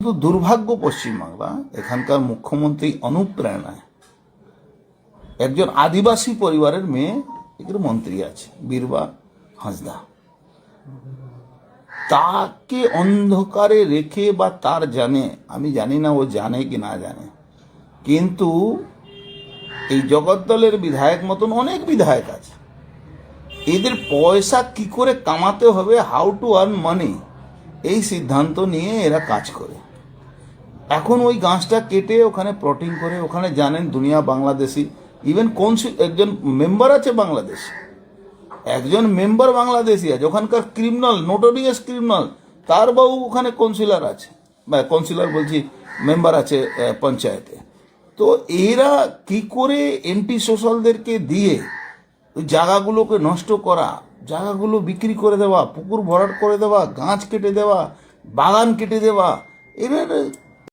কিন্তু দুর্ভাগ্য পশ্চিমবাংলা, এখানকার মুখ্যমন্ত্রী অনুপ্রেরণায় একজন আদিবাসী পরিবারের মেয়ে এখানে মন্ত্রী আছে, বীরবা হাঁসদা। তাকে অন্ধকারে রেখে বা তার জানে, আমি জানি না ও জানে কি না জানে, কিন্তু এই জগদ্দলের বিধায়ক মতন অনেক বিধায়ক আছে, এদের পয়সা কি করে কামাতে হবে, হাউ টু আর্ন মানি, এই সিদ্ধান্ত নিয়ে এরা কাজ করে। এখন ওই গাছটা কেটে ওখানে প্লটিং করে, ওখানে জানেন দুনিয়া বাংলাদেশি, ইভেন একজন মেম্বার আছে বাংলাদেশ, একজন মেম্বার বাংলাদেশি আছে, ওখানকার ক্রিমিনাল, নোটোরিয়াস ক্রিমিনাল, তার বাবু ওখানে কাউন্সিলর আছে, বা কাউন্সিলর বলছি মেম্বার আছে পঞ্চায়েতে। তো এরা কি করে এন্টি সোশ্যালদেরকে দিয়ে ওই জায়গাগুলোকে নষ্ট করা, জায়গাগুলো বিক্রি করে দেওয়া, পুকুর ভরাট করে দেওয়া, গাছ কেটে দেওয়া, বাগান কেটে দেওয়া, এবার